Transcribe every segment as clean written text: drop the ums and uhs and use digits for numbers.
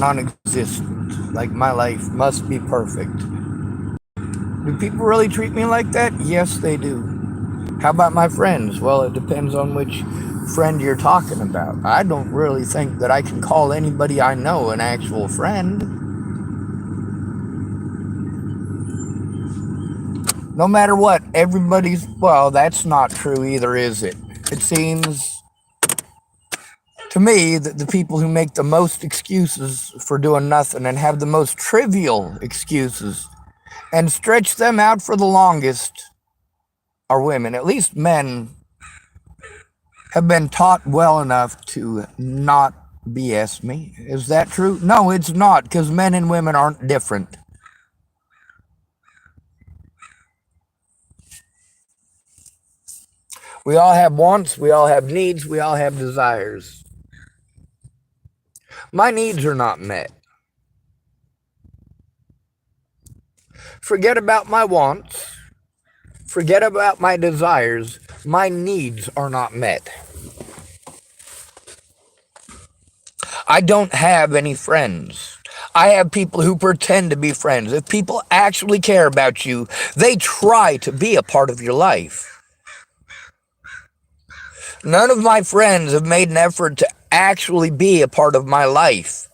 non-existent. Like my life must be perfect. Do people really treat me like that? Yes, they do. How about my friends? Well, it depends on which friend you're talking about. I don't really think that I can call anybody I know an actual friend. No matter what, everybody's, well, that's not true either, is it? It seems to me that the people who make the most excuses for doing nothing and have the most trivial excuses and stretch them out for the longest are women. At least men have been taught well enough to not BS me. Is that true? No, it's not, because men and women aren't different. We all have wants, we all have needs, we all have desires. My needs are not met. Forget about my wants, forget about my desires. My needs are not met. I don't have any friends. I have people who pretend to be friends. If people actually care about you, they try to be a part of your life. None of my friends have made an effort to actually be a part of my life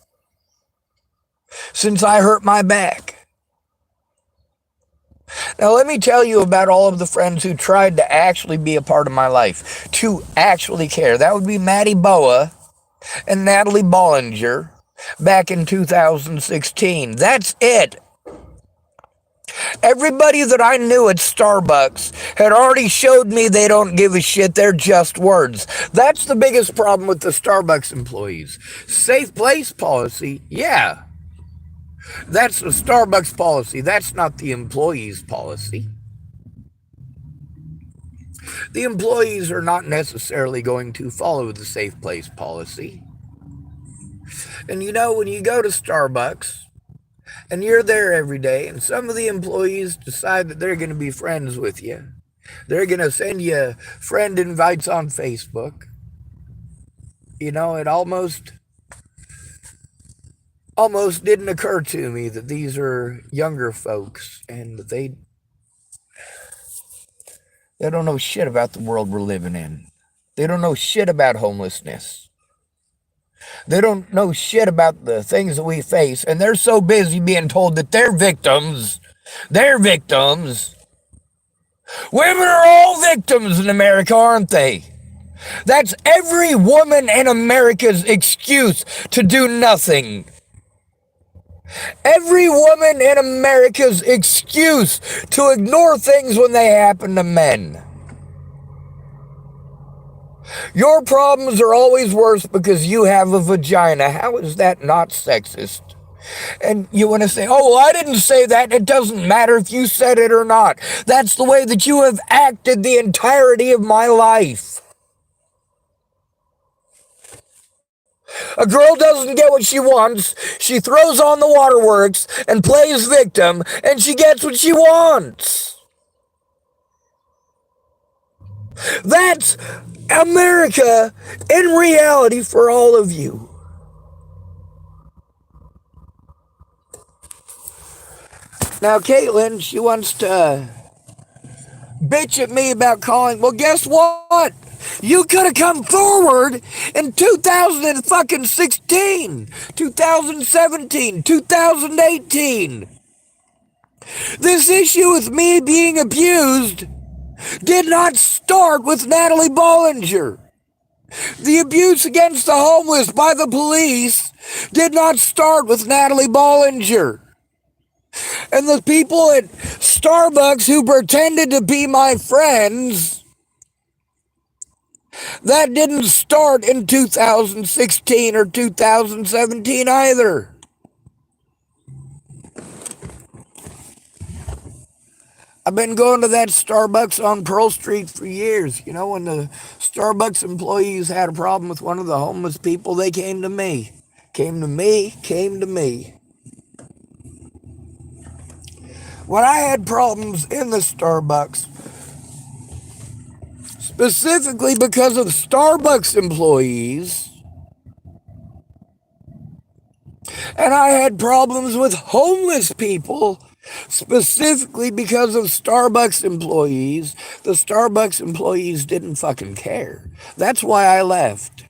since I hurt my back. Now, let me tell you about all of the friends who tried to actually be a part of my life, to actually care. That would be Maddie Boa and Natalie Bollinger back in 2016. That's it. Everybody that I knew at Starbucks had already showed me they don't give a shit. They're just words. That's the biggest problem with the Starbucks employees. Safe place policy, yeah. That's the Starbucks policy. That's not the employees' policy. The employees are not necessarily going to follow the safe place policy. And you know, when you go to Starbucks and you're there every day, and some of the employees decide that they're going to be friends with you, they're going to send you friend invites on Facebook. You know, it almost didn't occur to me that these are younger folks and they don't know shit about the world we're living in. They don't know shit about homelessness. They don't know shit about the things that we face, and they're so busy being told that they're victims. They're victims. Women are all victims in America, aren't they? That's every woman in America's excuse to do nothing. Every woman in America's excuse to ignore things when they happen to men. Your problems are always worse because you have a vagina. How is that not sexist? And you want to say, oh, well, I didn't say that. It doesn't matter if you said it or not. That's the way that you have acted the entirety of my life. A girl doesn't get what she wants. She throws on the waterworks and plays victim, and she gets what she wants. That's America in reality for all of you. Now, Kaitlynne, she wants to bitch at me about calling. Well, guess what? You could have come forward in 2016, 2017, 2018. This issue with me being abused did not start with Natalie Bollinger. The abuse against the homeless by the police did not start with Natalie Bollinger. And the people at Starbucks who pretended to be my friends, that didn't start in 2016 or 2017 either. I've been going to that Starbucks on Pearl Street for years. You know, when the Starbucks employees had a problem with one of the homeless people, they came to me. Came to me. When I had problems in the Starbucks, specifically because of Starbucks employees, And I had problems with homeless people, specifically because of Starbucks employees. The Starbucks employees didn't fucking care. That's why I left.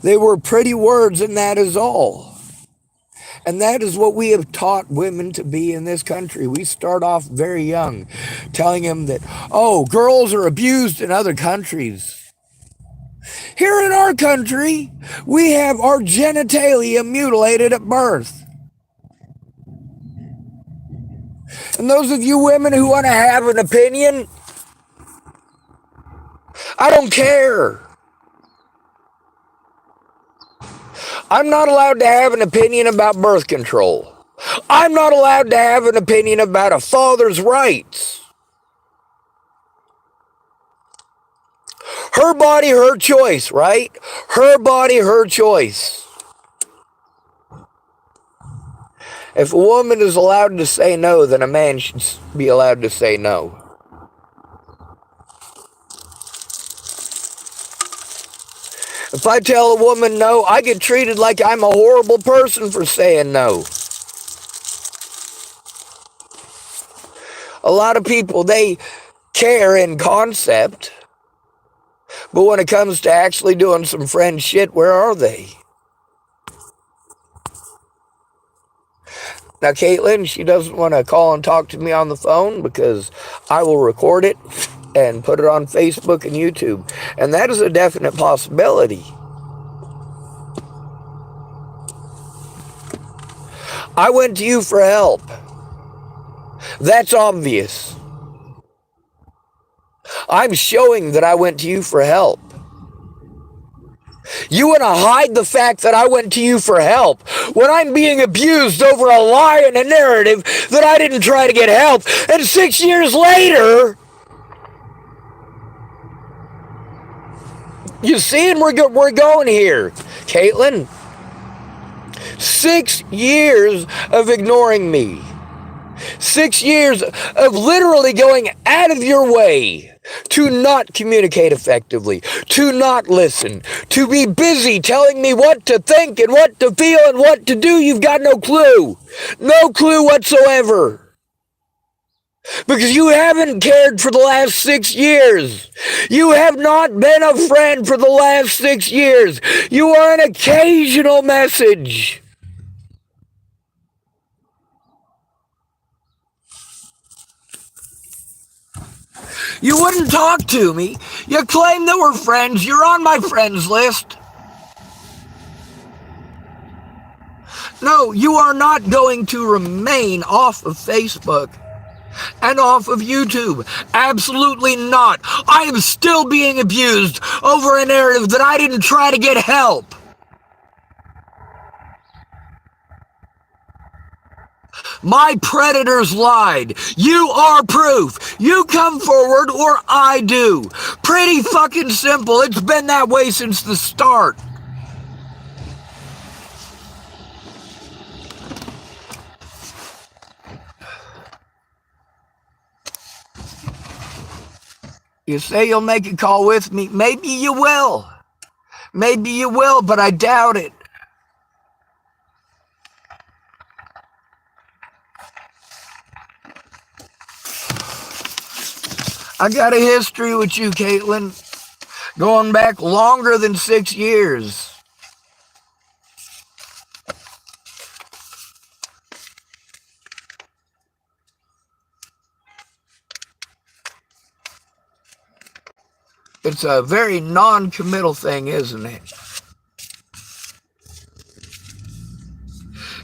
They were pretty words, and that is all. And that is what we have taught women to be in this country. We start off very young, telling them that, oh, girls are abused in other countries. Here in our country, we have our genitalia mutilated at birth. And those of you women who want to have an opinion, I don't care. I'm not allowed to have an opinion about birth control. I'm not allowed to have an opinion about a father's rights. Her body, her choice, right? Her body, her choice. If a woman is allowed to say no, then a man should be allowed to say no. If I tell a woman no, I get treated like I'm a horrible person for saying no. A lot of people, they care in concept, but when it comes to actually doing some friend shit, where are they? Now, Kaitlynne, she doesn't want to call and talk to me on the phone because I will record it and put it on Facebook and YouTube. And that is a definite possibility. I went to you for help. That's obvious. I'm showing that I went to you for help. You want to hide the fact that I went to you for help when I'm being abused over a lie and a narrative that I didn't try to get help. And 6 years later, you see, and we're going here, Kaitlynne. 6 years of ignoring me. 6 years of literally going out of your way to not communicate effectively, to not listen, to be busy telling me what to think and what to feel and what to do. You've got no clue. No clue whatsoever. Because you haven't cared for the last 6 years. You have not been a friend for the last 6 years. You are an occasional message. You wouldn't talk to me. You claim that we're friends. You're on my friends list. No, you are not going to remain off of Facebook and off of YouTube. Absolutely not. I am still being abused over a narrative that I didn't try to get help. My predators lied. You are proof. You come forward or I do. Pretty fucking simple. It's been that way since the start. You say you'll make a call with me. Maybe you will. Maybe you will, but I doubt it. I got a history with you, Kaitlynne, going back longer than 6 years. It's a very non-committal thing, isn't it?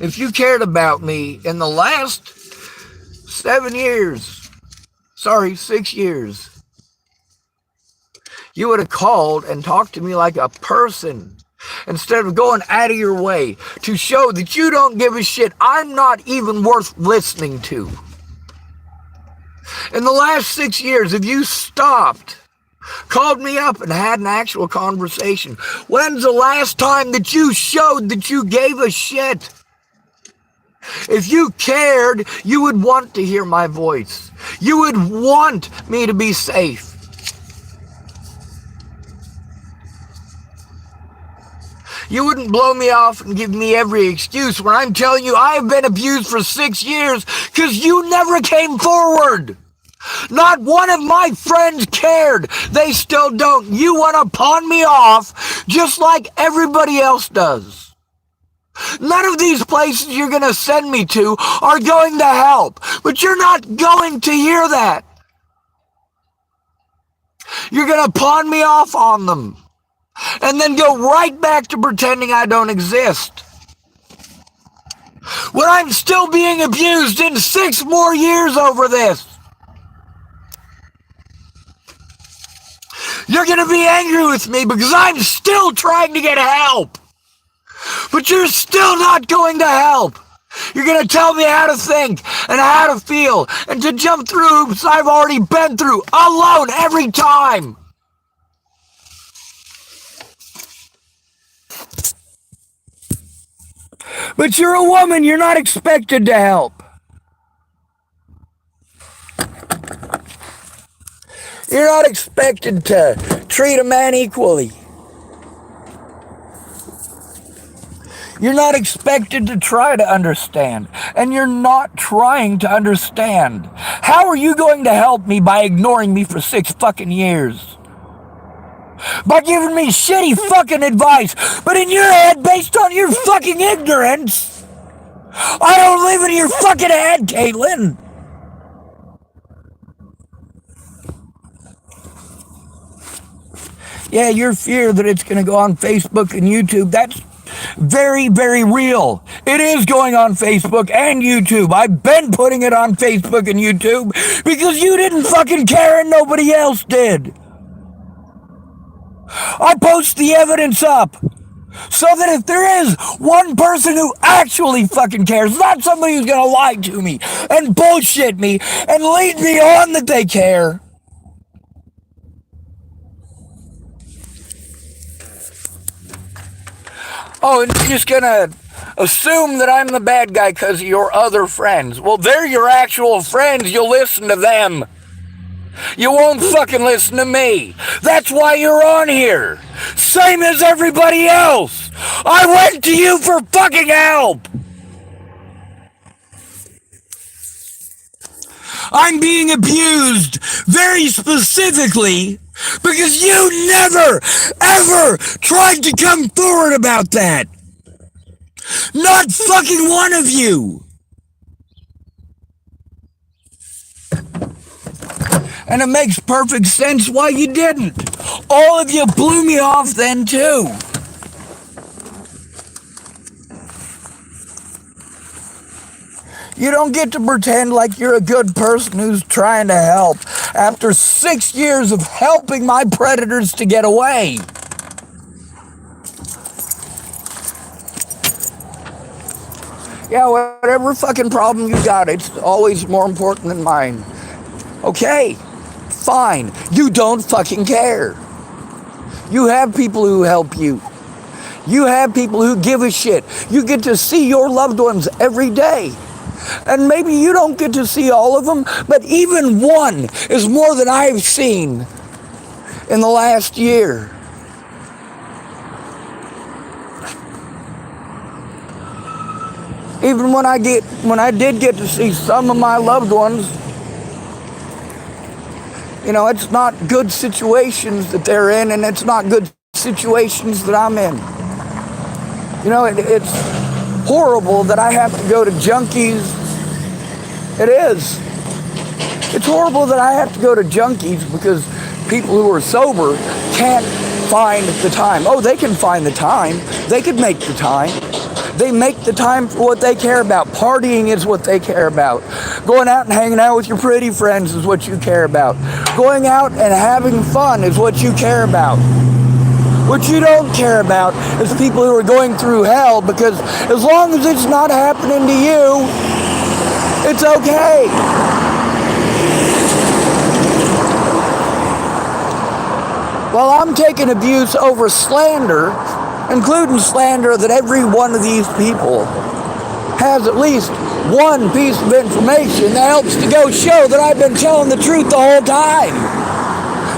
If you cared about me in the last 6 years, you would have called and talked to me like a person instead of going out of your way to show that you don't give a shit. I'm not even worth listening to. In the last 6 years, if you stopped, called me up and had an actual conversation, when's the last time that you showed that you gave a shit? If you cared, you would want to hear my voice. You would want me to be safe. You wouldn't blow me off and give me every excuse when I'm telling you I have been abused for 6 years because you never came forward. Not one of my friends cared. They still don't. You want to pawn me off just like everybody else does. None of these places you're going to send me to are going to help, but you're not going to hear that. You're going to pawn me off on them and then go right back to pretending I don't exist. When I'm still being abused in 6 more years over this. You're going to be angry with me because I'm still trying to get help. But you're still not going to help. You're going to tell me how to think and how to feel and to jump through hoops I've already been through alone every time. But you're a woman. You're not expected to help. You're not expected to treat a man equally. You're not expected to try to understand, and you're not trying to understand. How are you going to help me by ignoring me for 6 fucking years? By giving me shitty fucking advice, but in your head, based on your fucking ignorance, I don't live in your fucking head, Kaitlynne. Yeah, your fear that it's going to go on Facebook and YouTube, that's very, very real. It is going on Facebook and YouTube. I've been putting it on Facebook and YouTube because you didn't fucking care and nobody else did. I post the evidence up so that if there is one person who actually fucking cares, not somebody who's going to lie to me and bullshit me and lead me on that they care. Oh, and you're just gonna assume that I'm the bad guy because of your other friends. Well, they're your actual friends. You'll listen to them. You won't fucking listen to me. That's why you're on here. Same as everybody else. I went to you for fucking help. I'm being abused very specifically because you never, ever tried to come forward about that. Not fucking one of you. And it makes perfect sense why you didn't. All of you blew me off then too. You don't get to pretend like you're a good person who's trying to help after 6 years of helping my predators to get away. Yeah, whatever fucking problem you got, it's always more important than mine. Okay, fine. You don't fucking care. You have people who help you. You have people who give a shit. You get to see your loved ones every day. And maybe you don't get to see all of them, but even one is more than I've seen in the last year. Even when I did get to see some of my loved ones, you know, it's not good situations that they're in, and it's not good situations that I'm in. You know, it's horrible that I have to go to junkies. It is. It's horrible that I have to go to junkies because people who are sober can't find the time. Oh, they can find the time. They could make the time. They make the time for what they care about. Partying is what they care about. Going out and hanging out with your pretty friends is what you care about. Going out and having fun is what you care about. What you don't care about is people who are going through hell, because as long as it's not happening to you, it's okay. Well, I'm taking abuse over slander, including slander that every one of these people has at least one piece of information that helps to go show that I've been telling the truth the whole time.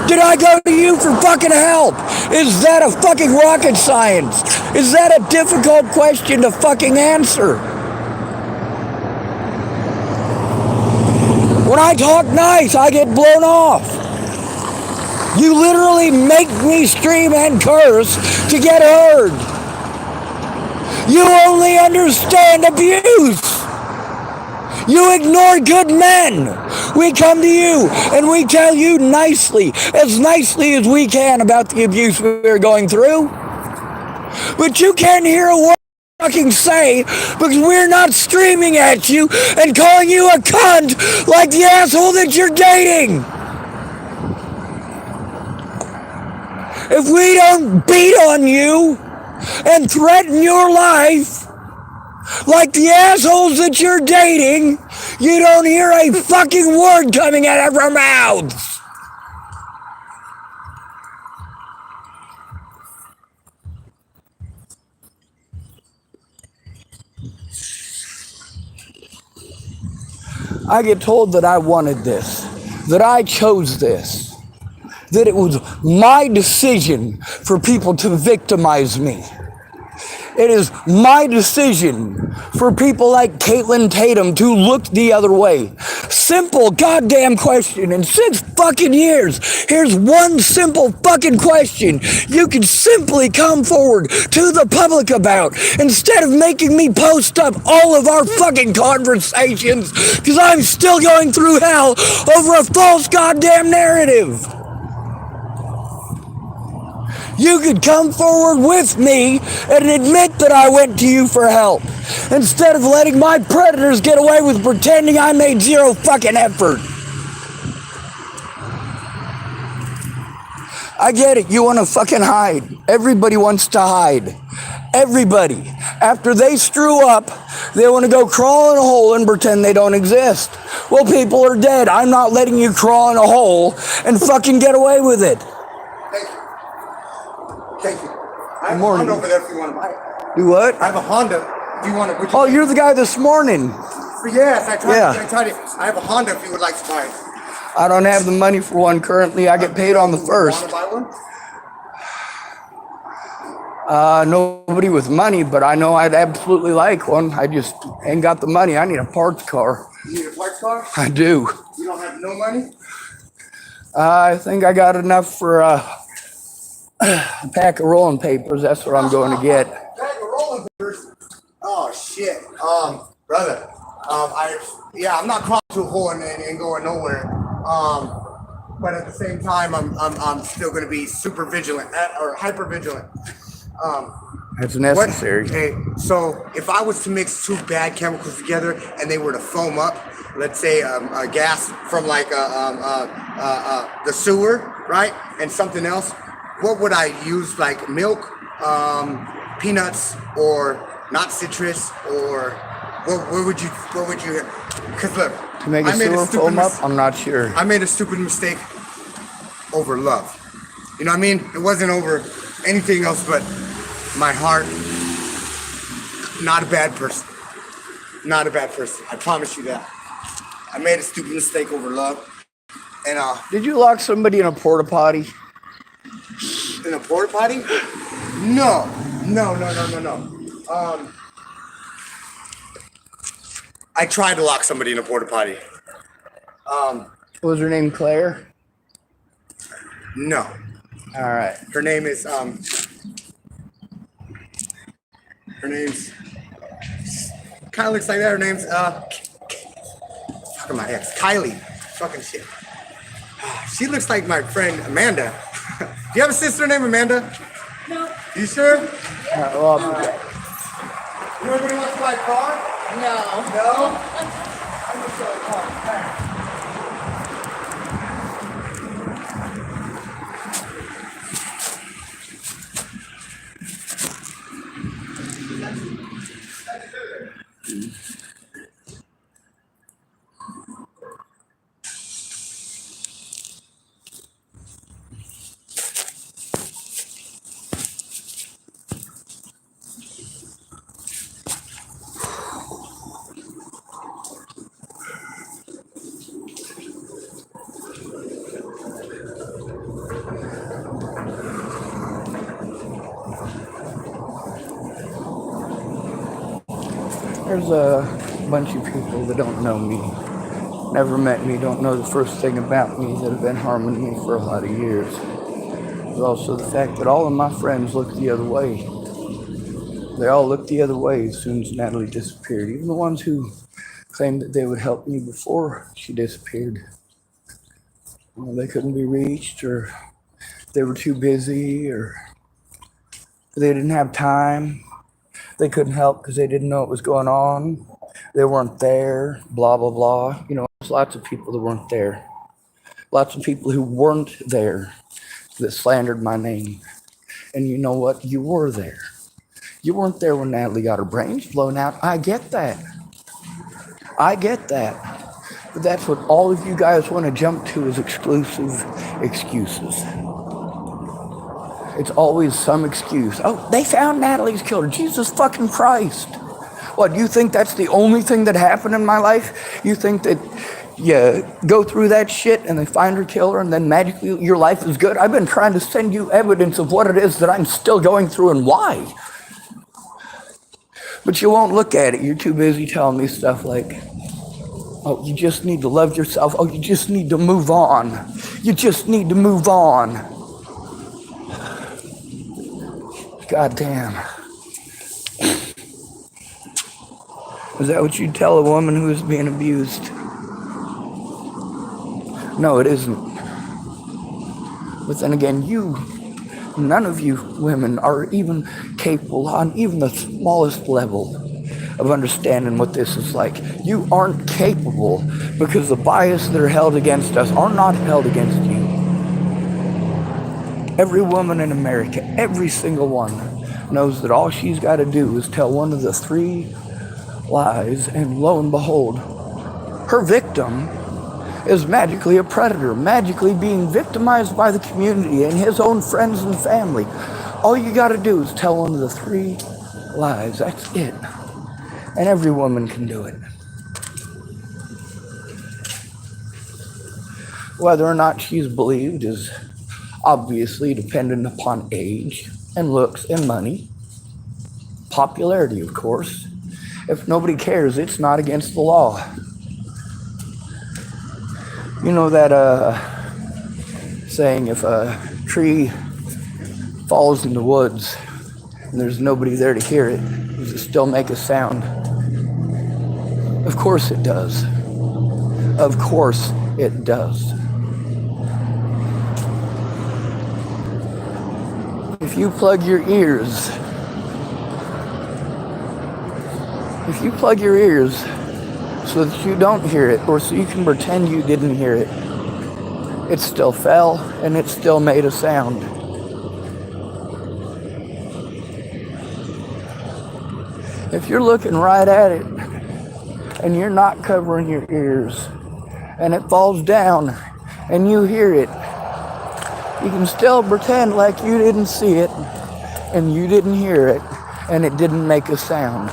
Did I go to you for fucking help? Is that a fucking rocket science? Is that a difficult question to fucking answer? When I talk nice, I get blown off. You literally make me scream and curse to get heard. You only understand abuse. You ignore good men. We come to you and we tell you nicely as we can about the abuse we're going through. But you can't hear a word fucking say because we're not screaming at you and calling you a cunt like the asshole that you're dating. If we don't beat on you and threaten your life like the assholes that you're dating, you don't hear a fucking word coming out of our mouths. I get told that I wanted this, that I chose this, that it was my decision for people to victimize me. It is my decision for people like Kaitlynne Tatum to look the other way. Simple goddamn question. In 6 fucking years, here's one simple fucking question you can simply come forward to the public about instead of making me post up all of our fucking conversations because I'm still going through hell over a false goddamn narrative. You could come forward with me and admit that I went to you for help instead of letting my predators get away with pretending I made zero fucking effort. I get it. You want to fucking hide. Everybody wants to hide. Everybody. After they screw up, they want to go crawl in a hole and pretend they don't exist. Well, people are dead. I'm not letting you crawl in a hole and fucking get away with it. Thank you. I have a Honda over there if you want to buy it. Do what? I have a Honda if you want to. Oh, you're the guy this morning. Yes, I tried it. I have a Honda if you would like to buy it. I don't have the money for one currently. I get paid on the 1st. Want to buy one? Nobody with money, but I know I'd absolutely like one. I just ain't got the money. I need a parts car. You need a parts car? I do. You don't have no money? I think I got enough for a pack of rolling papers. That's what I'm going to get. Pack of rolling papers? Oh shit, brother. I'm not crawling to a hole and going nowhere. But at the same time, I'm still going to be super vigilant or hyper vigilant. That's necessary. So if I was to mix 2 bad chemicals together and they were to foam up, let's say a gas from like the sewer, right, and something else, what would I use? Like milk, peanuts, or not citrus, or what would you? Because look, to make a sewer foam up, I'm not sure. I made a stupid mistake over love. You know what I mean? It wasn't over anything else but my heart. Not a bad person. Not a bad person. I promise you that. I made a stupid mistake over love. And did you lock somebody in a porta potty? In a porta potty? No. I tried to lock somebody in a porta potty. Was her name Claire? No. All right. Her name's kind of looks like that. Her name's fucking my ex, Kylie. Fucking shit. She looks like my friend Amanda. Do you have a sister named Amanda? No. You sure? Well, You Anybody wants to buy a car? No. No? I'm gonna sell a car. There's a bunch of people that don't know me, never met me, don't know the first thing about me, that have been harming me for a lot of years. There's also the fact that all of my friends look the other way. They all looked the other way as soon as Natalie disappeared. Even the ones who claimed that they would help me before she disappeared. Well, they couldn't be reached, or they were too busy, or they didn't have time. They couldn't help because they didn't know what was going on. They weren't there, blah, blah, blah. You know, there's lots of people that weren't there. Lots of people who weren't there that slandered my name. And you know what? You were there. You weren't there when Natalie got her brains blown out. I get that. I get that. But that's what all of you guys want to jump to, is exclusive excuses. It's always some excuse. Oh, they found Natalie's killer. Jesus fucking Christ. What, you think that's the only thing that happened in my life? You think that you go through that shit and they find her killer and then magically your life is good? I've been trying to send you evidence of what it is that I'm still going through and why. But you won't look at it. You're too busy telling me stuff like, oh, you just need to love yourself. Oh, you just need to move on. You just need to move on. God damn. Is that what you'd tell a woman who is being abused? No, it isn't. But then again, none of you women are even capable on even the smallest level of understanding what this is like. You aren't capable because the bias that are held against us are not held against you. Every woman in America, every single one, knows that all she's got to do is tell one of the 3 lies, and lo and behold, her victim is magically a predator, magically being victimized by the community and his own friends and family. All you got to do is tell one of the 3 lies. That's it. And every woman can do it. Whether or not she's believed is obviously dependent upon age and looks and money. Popularity, of course. If nobody cares, it's not against the law. You know that saying, if a tree falls in the woods and there's nobody there to hear it, does it still make a sound? Of course it does. Of course it does. If you plug your ears, so that you don't hear it, or so you can pretend you didn't hear it, it still fell and it still made a sound. If you're looking right at it and you're not covering your ears and it falls down and you hear it, you can still pretend like you didn't see it and you didn't hear it and it didn't make a sound.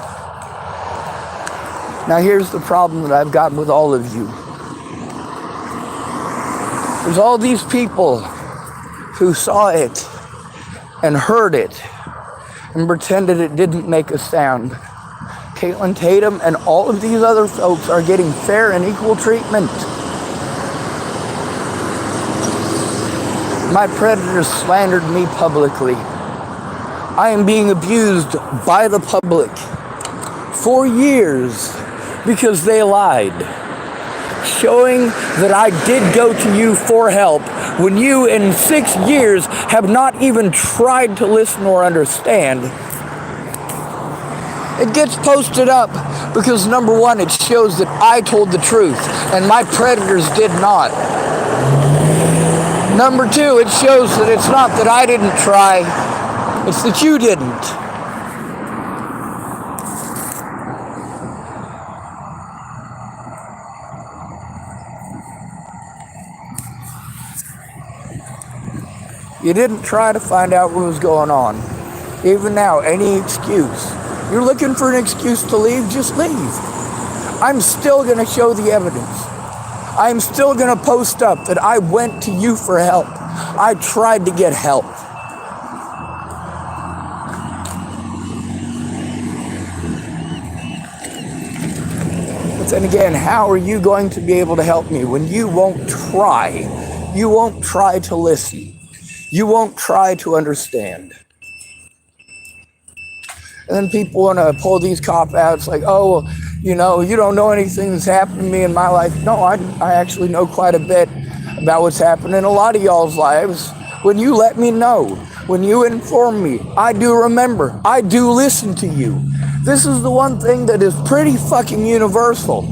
Now here's the problem that I've got with all of you. There's all these people who saw it and heard it and pretended it didn't make a sound. Kaitlynne, Tatum, and all of these other folks are getting fair and equal treatment. My predators slandered me publicly. I am being abused by the public for years because they lied, showing that I did go to you for help when you in 6 years have not even tried to listen or understand. It gets posted up because, number one, it shows that I told the truth and my predators did not. Number two, it shows that it's not that I didn't try, it's that you didn't. You didn't try to find out what was going on. Even now, any excuse. You're looking for an excuse to leave, just leave. I'm still going to show the evidence. I'm still going to post up that I went to you for help. I tried to get help. But then again, how are you going to be able to help me when you won't try? You won't try to listen. You won't try to understand. And then people want to pull these cop-outs like, oh, you don't know anything that's happened to me in my life. No, I actually know quite a bit about what's happened in a lot of y'all's lives. When you let me know, when you inform me, I do remember. I do listen to you. This is the one thing that is pretty fucking universal,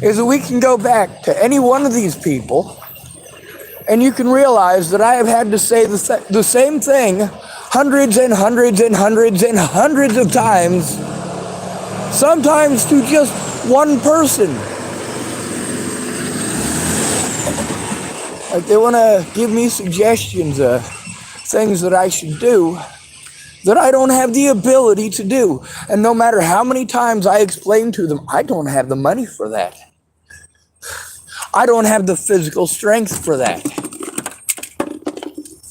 is that we can go back to any one of these people and you can realize that I have had to say the same thing hundreds and hundreds and hundreds and hundreds of times, sometimes to just one person. Like they want to give me suggestions of things that I should do that I don't have the ability to do. And no matter how many times I explain to them, I don't have the money for that. I don't have the physical strength for that.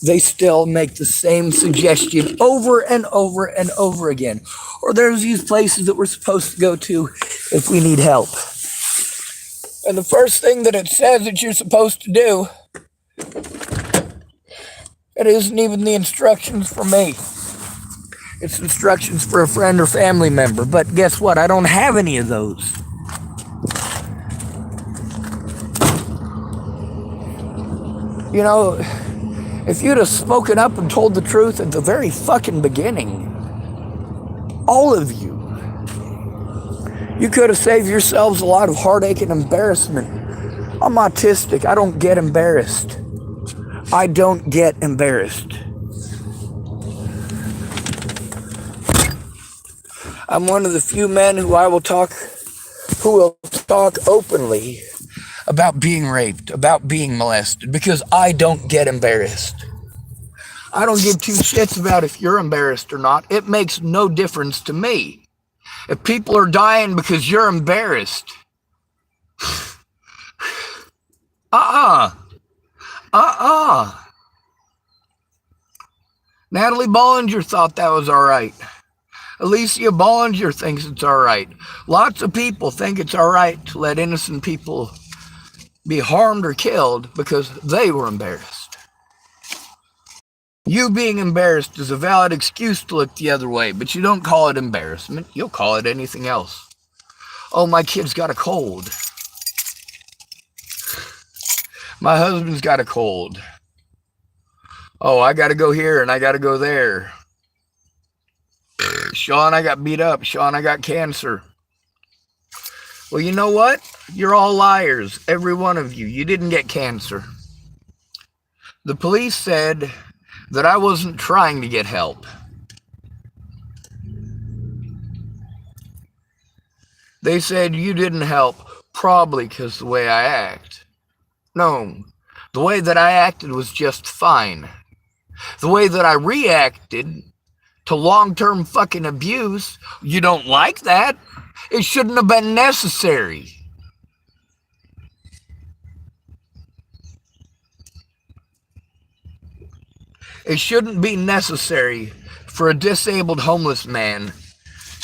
They still make the same suggestion over and over and over again. Or there's these places that we're supposed to go to if we need help. And the first thing that it says that you're supposed to do, it isn't even the instructions for me. It's instructions for a friend or family member. But guess what? I don't have any of those. If you'd have spoken up and told the truth at the very fucking beginning, all of you could have saved yourselves a lot of heartache and embarrassment. I'm autistic. I don't get embarrassed. I don't get embarrassed. I'm one of the few men who will talk openly about being raped, about being molested, because I don't get embarrassed. I don't give two shits about if you're embarrassed or not. It makes no difference to me. If people are dying because you're embarrassed, Natalie Bollinger thought that was all right. Alicia Bollinger thinks it's all right. Lots of people think it's all right to let innocent people be harmed or killed because they were embarrassed. You being embarrassed is a valid excuse to look the other way, but you don't call it embarrassment. You'll call it anything else. Oh, my kid's got a cold. My husband's got a cold. Oh, I got to go here and I got to go there. Sean, I got beat up. Sean, I got cancer. Well, you know what? You're all liars, every one of you. You didn't get cancer. The police said that I wasn't trying to get help. They said you didn't help, probably because the way I act. No, the way that I acted was just fine. The way that I reacted to long-term fucking abuse, you don't like that? It shouldn't have been necessary. It shouldn't be necessary for a disabled homeless man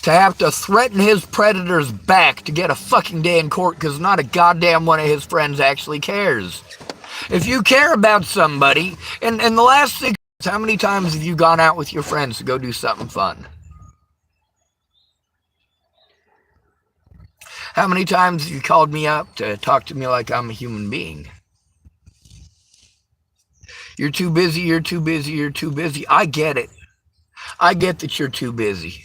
to have to threaten his predator's back to get a fucking day in court because not a goddamn one of his friends actually cares. If you care about somebody, in the last 6 months, how many times have you gone out with your friends to go do something fun? How many times have you called me up to talk to me like I'm a human being? You're too busy, you're too busy, you're too busy. I get it. I get that you're too busy.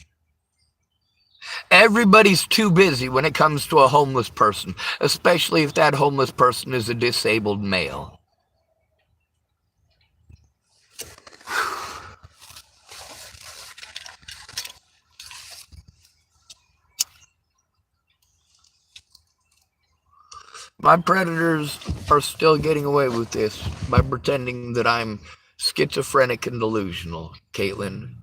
Everybody's too busy when it comes to a homeless person, especially if that homeless person is a disabled male. My predators are still getting away with this by pretending that I'm schizophrenic and delusional, Kaitlynne.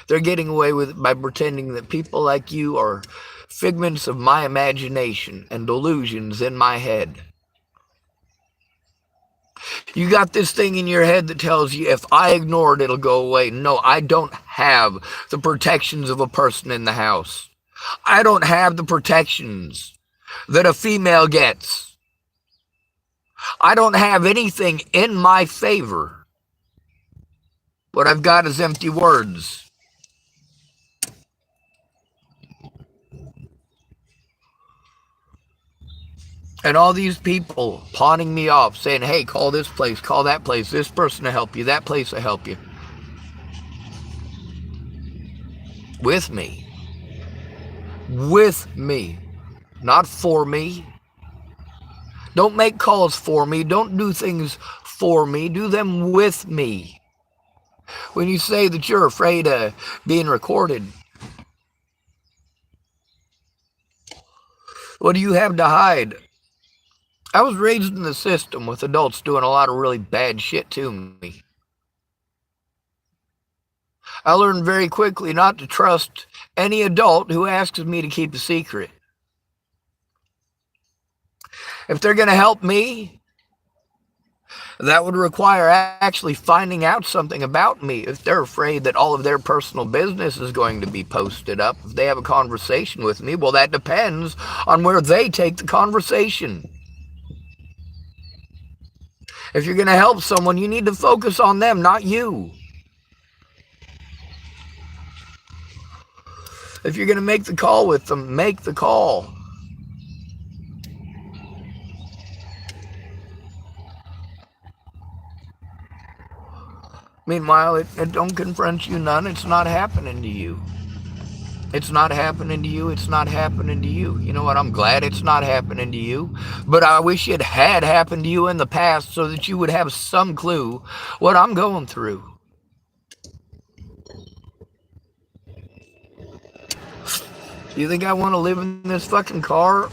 They're getting away with it by pretending that people like you are figments of my imagination and delusions in my head. You got this thing in your head that tells you if I ignore it, it'll go away. No, I don't have the protections of a person in the house. I don't have the protections that a female gets. I don't have anything in my favor. What I've got is empty words. And all these people pawning me off, saying, hey, call this place, call that place, this person to help you, that place to help you. With me. With me. Not for me. Don't make calls for me. Don't do things for me. Do them with me. When you say that you're afraid of being recorded, what do you have to hide? I was raised in the system with adults doing a lot of really bad shit to me. I learned very quickly not to trust any adult who asks me to keep a secret. If they're going to help me, that would require actually finding out something about me. If they're afraid that all of their personal business is going to be posted up, if they have a conversation with me, well, that depends on where they take the conversation. If you're going to help someone, you need to focus on them, not you. If you're going to make the call with them, make the call. Meanwhile, it don't confront you none. It's not happening to you. It's not happening to you. It's not happening to you. You know what? I'm glad it's not happening to you. But I wish it had happened to you in the past so that you would have some clue what I'm going through. You think I want to live in this fucking car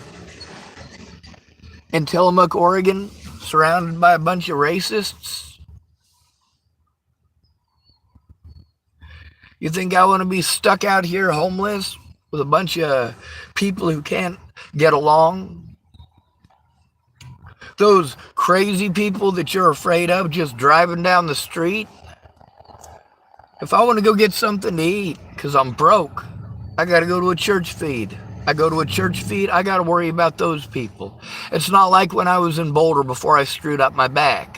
in Tillamook, Oregon, surrounded by a bunch of racists? You think I want to be stuck out here homeless with a bunch of people who can't get along? Those crazy people that you're afraid of just driving down the street? If I want to go get something to eat because I'm broke, I got to go to a church feed. I go to a church feed, I got to worry about those people. It's not like when I was in Boulder before I screwed up my back.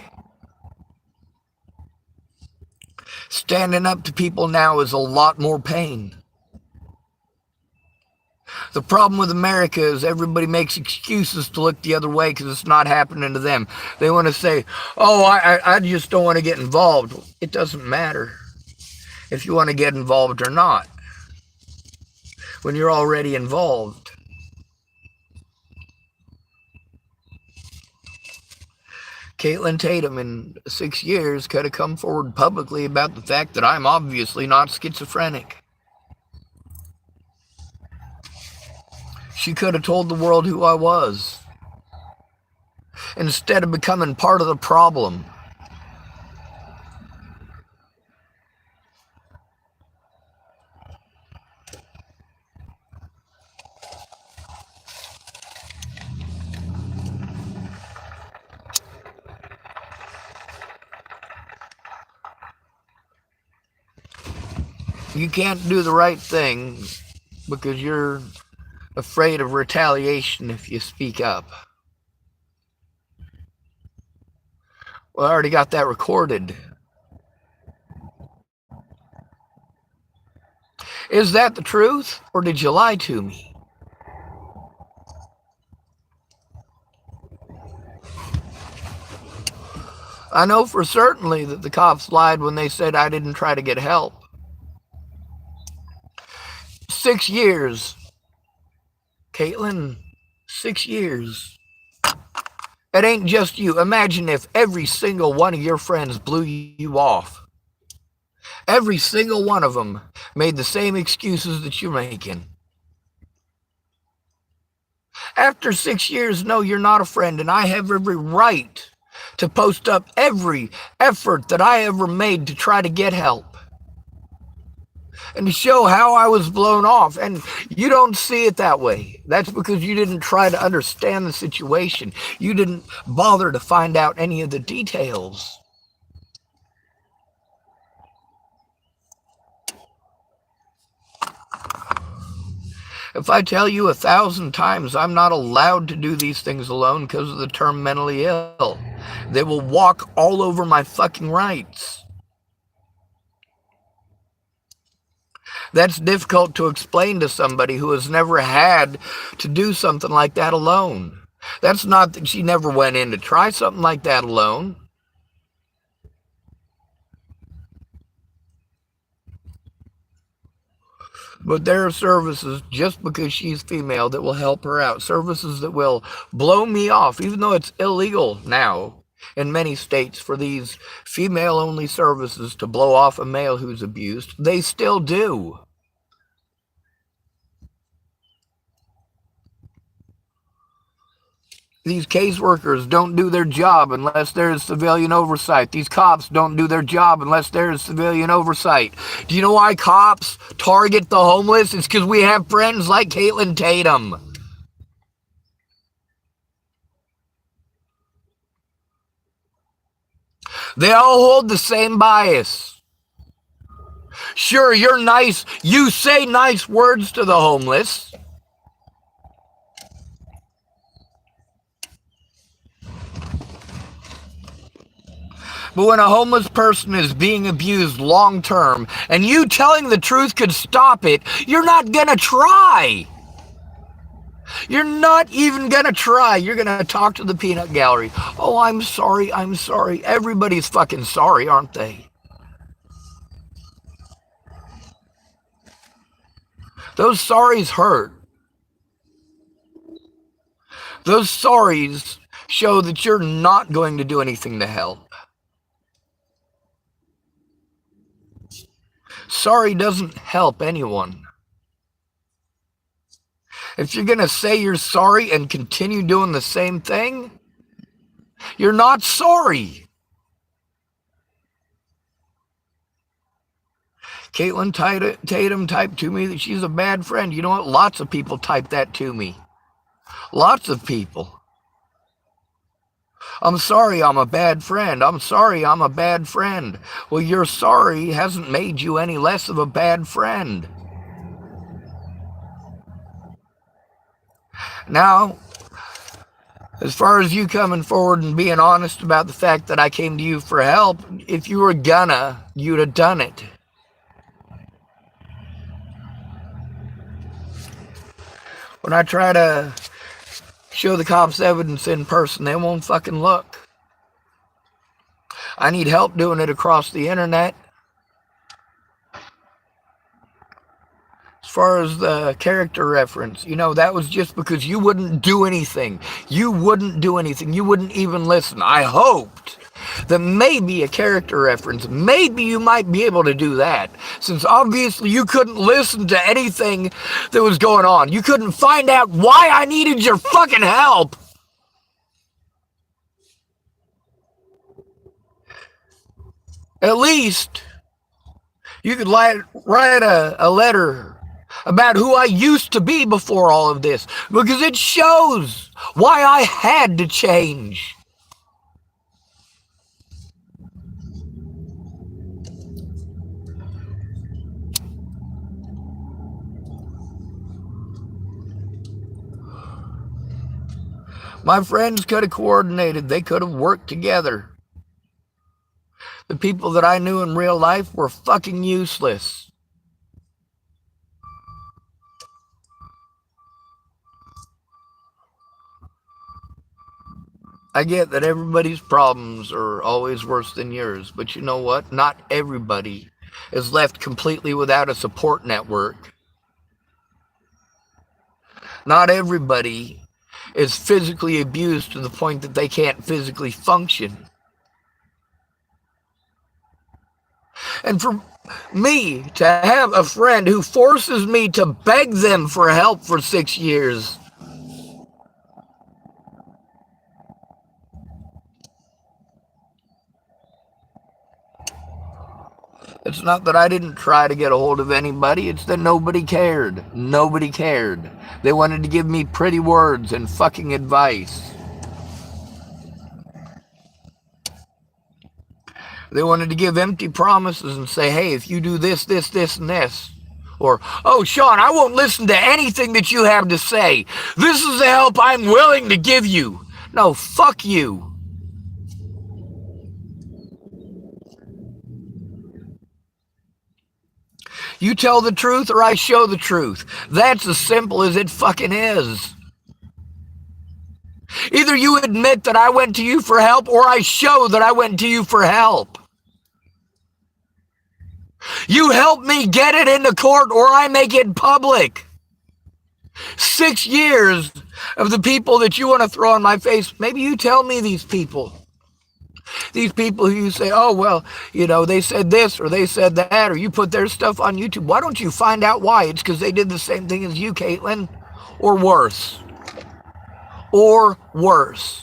Standing up to people now is a lot more pain. The problem with America is everybody makes excuses to look the other way because it's not happening to them. They want to say, oh, I just don't want to get involved. It doesn't matter if you want to get involved or not when you're already involved. Kaitlynne Tatum in 6 years could have come forward publicly about the fact that I'm obviously not schizophrenic. She could have told the world who I was, instead of becoming part of the problem. You can't do the right thing because you're afraid of retaliation if you speak up. Well, I already got that recorded. Is that the truth, or did you lie to me? I know for certainly that the cops lied when they said I didn't try to get help. 6 years. Kaitlynne, 6 years. It ain't just you. Imagine if every single one of your friends blew you off. Every single one of them made the same excuses that you're making. After 6 years, no, you're not a friend, and I have every right to post up every effort that I ever made to try to get help and to show how I was blown off. And you don't see it that way. That's because you didn't try to understand the situation. You didn't bother to find out any of the details. If I tell you 1,000 times I'm not allowed to do these things alone because of the term mentally ill, they will walk all over my fucking rights. That's difficult to explain to somebody who has never had to do something like that alone. That's not that she never went in to try something like that alone. But there are services, just because she's female, that will help her out. Services that will blow me off, even though it's illegal now in many states for these female-only services to blow off a male who's abused. They still do. These caseworkers don't do their job unless there's civilian oversight. These cops don't do their job unless there's civilian oversight. Do you know why cops target the homeless? It's because we have friends like Kaitlynne Tatum. They all hold the same bias. Sure, you're nice. You say nice words to the homeless. But when a homeless person is being abused long term, and you telling the truth could stop it, you're not gonna try. You're not even gonna try. You're gonna talk to the peanut gallery. Oh, I'm sorry, I'm sorry. Everybody's fucking sorry, aren't they? Those sorries hurt. Those sorries show that you're not going to do anything to help. Sorry doesn't help anyone. If you're going to say you're sorry and continue doing the same thing, you're not sorry. Kaitlynne Tatum typed to me that she's a bad friend. You know what? Lots of people type that to me. Lots of people. I'm sorry I'm a bad friend. I'm sorry I'm a bad friend. Well, your sorry hasn't made you any less of a bad friend. Now, as far as you coming forward and being honest about the fact that I came to you for help, if you were gonna, you'd have done it. When I try to show the cops evidence in person, they won't fucking look. I need help doing it across the internet. As far as the character reference, you know, that was just because you wouldn't do anything. You wouldn't do anything. You wouldn't even listen. I hoped that maybe a character reference, maybe you might be able to do that, since obviously you couldn't listen to anything that was going on. You couldn't find out why I needed your fucking help. At least you could write a letter about who I used to be before all of this, because it shows why I had to change. My friends could have coordinated. They could have worked together. The people that I knew in real life were fucking useless. I get that everybody's problems are always worse than yours, but you know what? Not everybody is left completely without a support network. Not everybody is physically abused to the point that they can't physically function. And for me to have a friend who forces me to beg them for help for 6 years, it's not that I didn't try to get a hold of anybody, it's that nobody cared. Nobody cared. They wanted to give me pretty words and fucking advice. They wanted to give empty promises and say, hey, if you do this, this, this, and this, Or, oh, Sean, I won't listen to anything that you have to say. This is the help I'm willing to give you. No, fuck you. You tell the truth or I show the truth. That's as simple as it fucking is. Either you admit that I went to you for help or I show that I went to you for help. You help me get it into court or I make it public. 6 years of the people that you want to throw in my face, maybe you tell me these people. These people who you say, oh, well, you know, they said this or they said that, or you put their stuff on YouTube. Why don't you find out why? It's because they did the same thing as you, Kaitlynne, or worse. Or worse.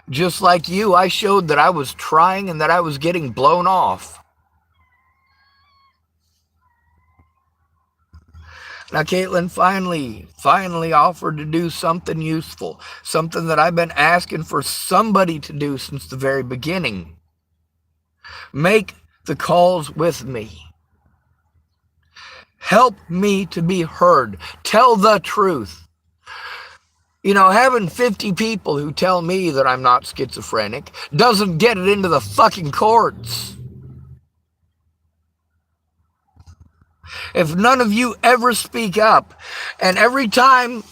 Just like you, I showed that I was trying and that I was getting blown off. Now, Kaitlynne finally offered to do something useful, something that I've been asking for somebody to do since the very beginning. Make the calls with me. Help me to be heard. Tell the truth. You know, having 50 people who tell me that I'm not schizophrenic doesn't get it into the fucking courts. If none of you ever speak up, and every time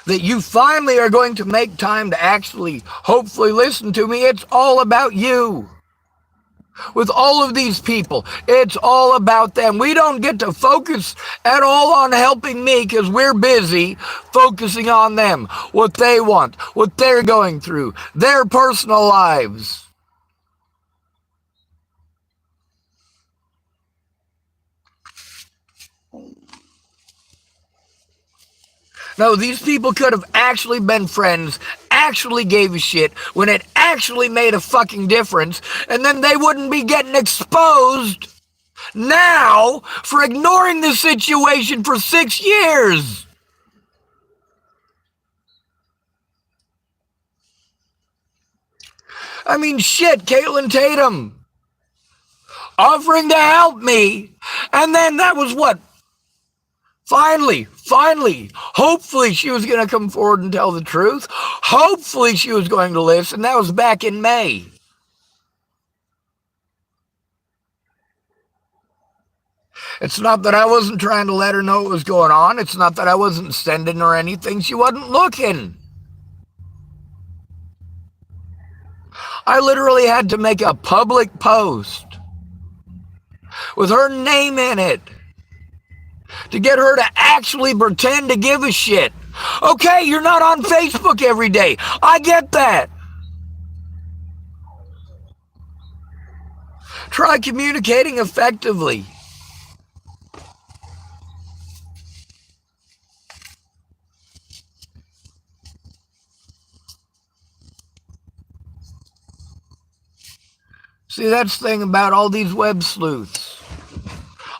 that you finally are going to make time to actually, hopefully listen to me, it's all about you. With all of these people, it's all about them. We don't get to focus at all on helping me because we're busy focusing on them, what they want, what they're going through, their personal lives. No, these people could have actually been friends, actually gave a shit when it actually made a fucking difference, and then they wouldn't be getting exposed now for ignoring the situation for 6 years. I mean, shit, Kaitlynne Tatum offering to help me, and then that was what? Finally, hopefully she was going to come forward and tell the truth. Hopefully she was going to listen. That was back in May. It's not that I wasn't trying to let her know what was going on. It's not that I wasn't sending her anything. She wasn't looking. I literally had to make a public post with her name in it to get her to actually pretend to give a shit. Okay, you're not on Facebook every day. I get that. Try communicating effectively. See, that's the thing about all these web sleuths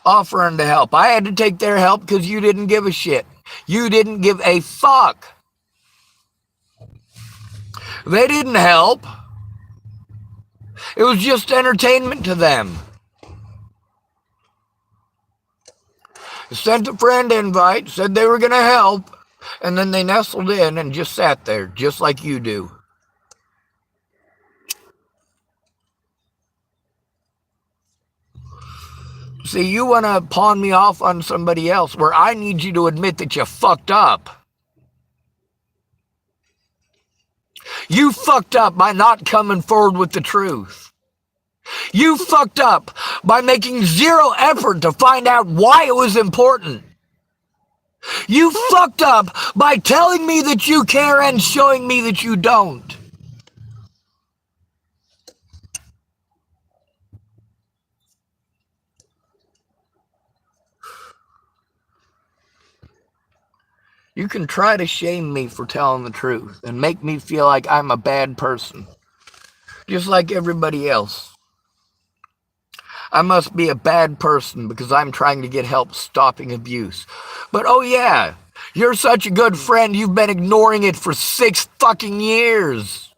offering to help. I had to take their help because you didn't give a shit. You didn't give a fuck. They didn't help. It was just entertainment to them. Sent a friend invite, said they were going to help, and then they nestled in and just sat there, just like you do. See, you want to pawn me off on somebody else where I need you to admit that you fucked up. You fucked up by not coming forward with the truth. You fucked up by making zero effort to find out why it was important. You fucked up by telling me that you care and showing me that you don't. You can try to shame me for telling the truth and make me feel like I'm a bad person, just like everybody else. I must be a bad person because I'm trying to get help stopping abuse. But oh yeah, you're such a good friend, you've been ignoring it for 6 fucking years.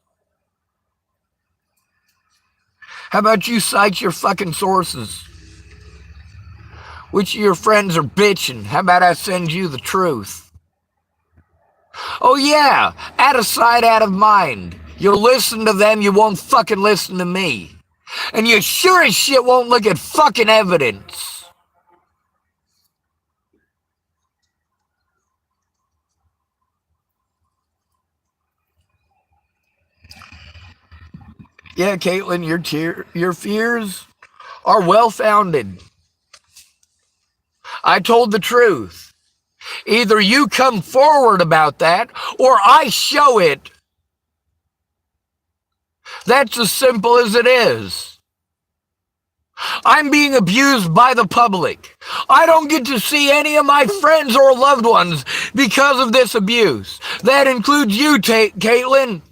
How about you cite your fucking sources? Which of your friends are bitching? How about I send you the truth? Oh yeah, out of sight, out of mind. You'll listen to them, you won't fucking listen to me. And you sure as shit won't look at fucking evidence. Yeah, Kaitlynne, your fears are well-founded. I told the truth. Either you come forward about that, or I show it. That's as simple as it is. I'm being abused by the public. I don't get to see any of my friends or loved ones because of this abuse. That includes you, Kaitlynne.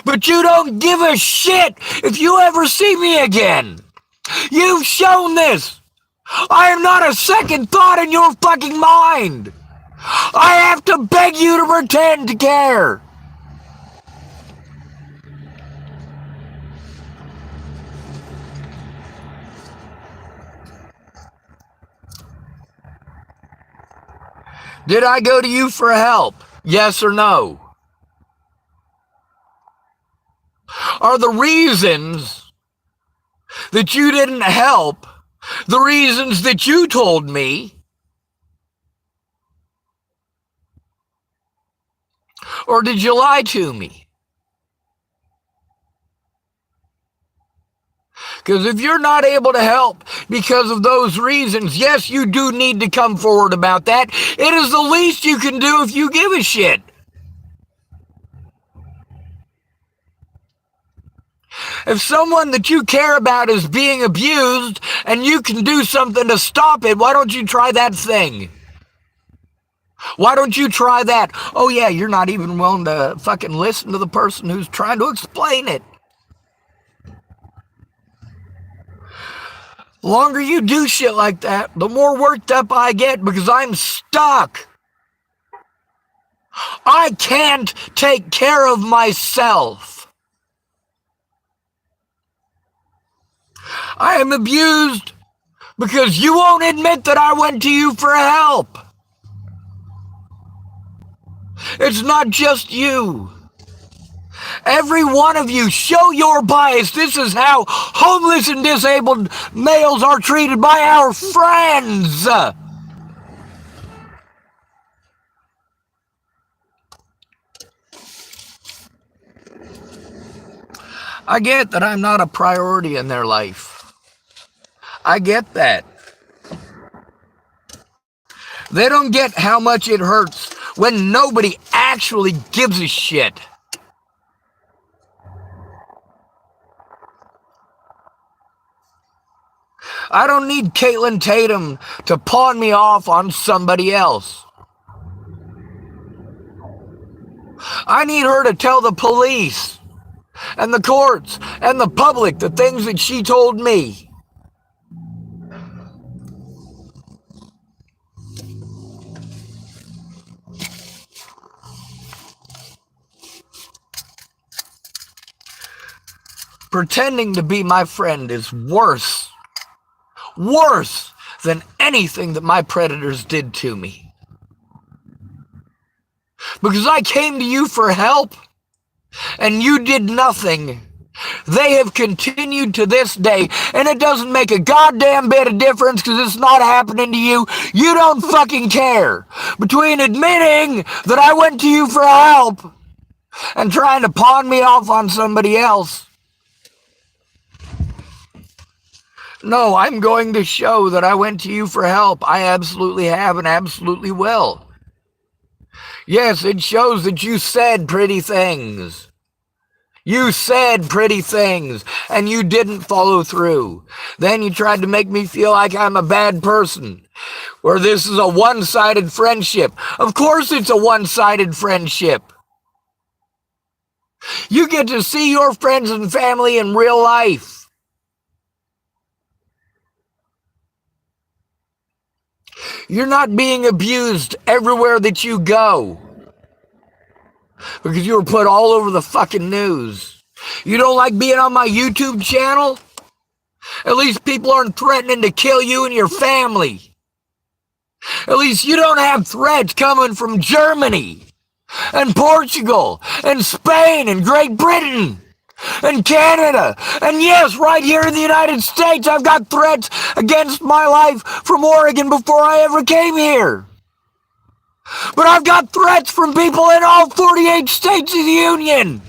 But you don't give a shit if you ever see me again. You've shown this. I am not a second thought in your fucking mind. I have to beg you to pretend to care. Did I go to you for help? Yes or no? Are the reasons that you didn't help the reasons that you told me? Or did you lie to me? Because if you're not able to help because of those reasons, yes, you do need to come forward about that. It is the least you can do if you give a shit. If someone that you care about is being abused and you can do something to stop it, why don't you try that thing? Why don't you try that? Oh yeah, you're not even willing to fucking listen to the person who's trying to explain it. The longer you do shit like that, the more worked up I get because I'm stuck. I can't take care of myself. I am abused because you won't admit that I went to you for help. It's not just you. Every one of you, show your bias. This is how homeless and disabled males are treated by our friends. I get that I'm not a priority in their life. I get that. They don't get how much it hurts when nobody actually gives a shit. I don't need Kaitlynne Tatum to pawn me off on somebody else. I need her to tell the police and the courts and the public the things that she told me. Pretending to be my friend is worse than anything that my predators did to me. Because I came to you for help, and you did nothing. They have continued to this day, and it doesn't make a goddamn bit of difference because it's not happening to you. You don't fucking care. Between admitting that I went to you for help and trying to pawn me off on somebody else, no, I'm going to show that I went to you for help. I absolutely have and absolutely will. Yes, it shows that you said pretty things. You said pretty things, and you didn't follow through. Then you tried to make me feel like I'm a bad person, or this is a one-sided friendship. Of course it's a one-sided friendship. You get to see your friends and family in real life. You're not being abused everywhere that you go because you were put all over the fucking news. You don't like being on my YouTube channel? At least people aren't threatening to kill you and your family. At least you don't have threats coming from Germany and Portugal and Spain and Great Britain and Canada. And yes, right here in the United States, I've got threats against my life from Oregon before I ever came here. But I've got threats from people in all 48 states of the Union.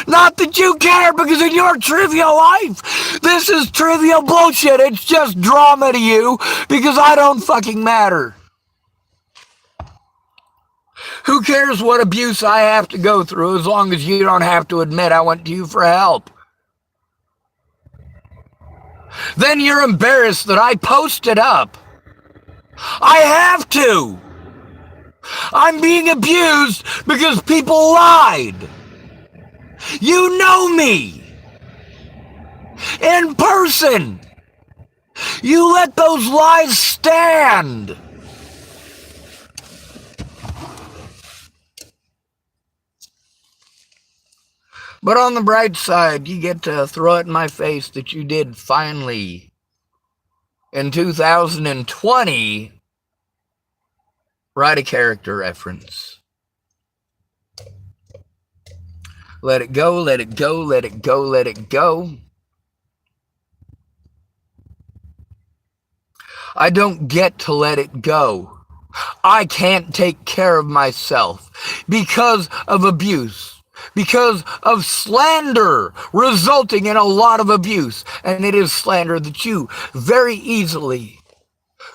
Not that you care, because in your trivial life, this is trivial bullshit. It's just drama to you because I don't fucking matter. Who cares what abuse I have to go through as long as you don't have to admit I went to you for help? Then you're embarrassed that I posted up. I have to. I'm being abused because people lied. You know me. In person. You let those lies stand. But on the bright side, you get to throw it in my face that you did finally, in 2020, write a character reference. Let it go, let it go, let it go, let it go. I don't get to let it go. I can't take care of myself because of abuse, because of slander resulting in a lot of abuse. And it is slander that you very easily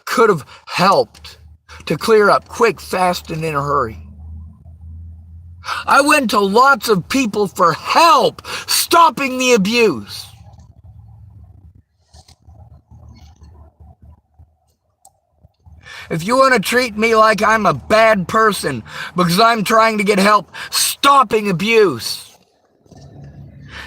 could have helped to clear up quick, fast, and in a hurry. I went to lots of people for help stopping the abuse. If you want to treat me like I'm a bad person because I'm trying to get help stopping abuse,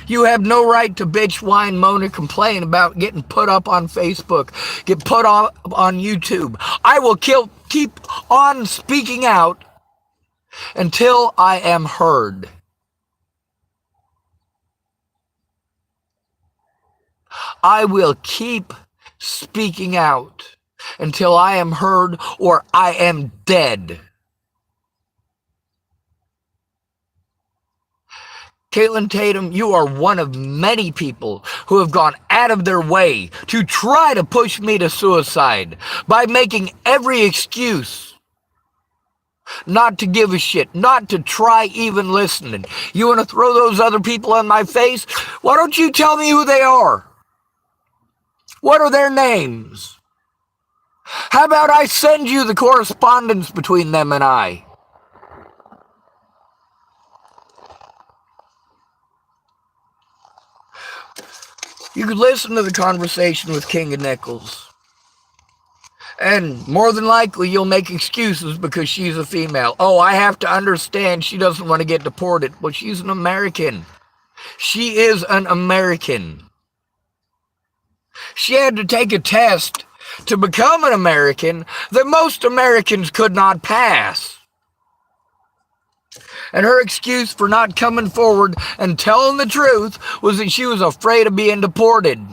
you have no right to bitch, whine, moan, or complain about getting put up on Facebook, get put up on YouTube. I will keep on speaking out until I am heard. I will keep speaking out until I am heard or I am dead. Kaitlynne Tatum, you are one of many people who have gone out of their way to try to push me to suicide by making every excuse not to give a shit, not to try even listening. You want to throw those other people in my face? Why don't you tell me who they are? What are their names? How about I send you the correspondence between them and I? You could listen to the conversation with King of Nickels. And more than likely, you'll make excuses because she's a female. Oh, I have to understand she doesn't want to get deported. Well, she's an American. She is an American. She had to take a test to become an American that most Americans could not pass. And her excuse for not coming forward and telling the truth was that she was afraid of being deported.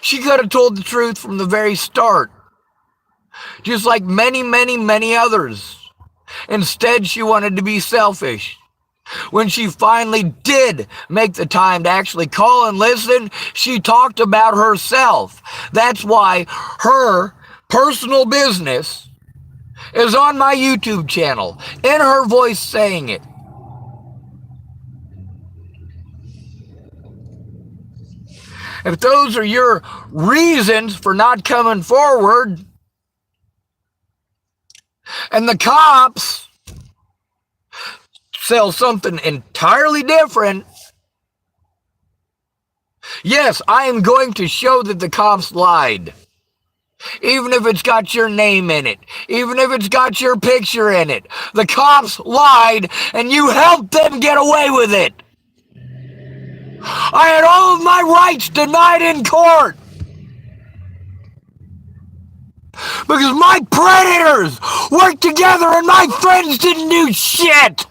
She could have told the truth from the very start, just like many, many, many others. Instead, she wanted to be selfish. When she finally did make the time to actually call and listen, she talked about herself. That's why her personal business is on my YouTube channel, in her voice saying it. If those are your reasons for not coming forward, and the cops sell something entirely different, yes, I am going to show that the cops lied. Even if it's got your name in it, even if it's got your picture in it, the cops lied and you helped them get away with it. I had all of my rights denied in court because my predators worked together and my friends didn't do shit.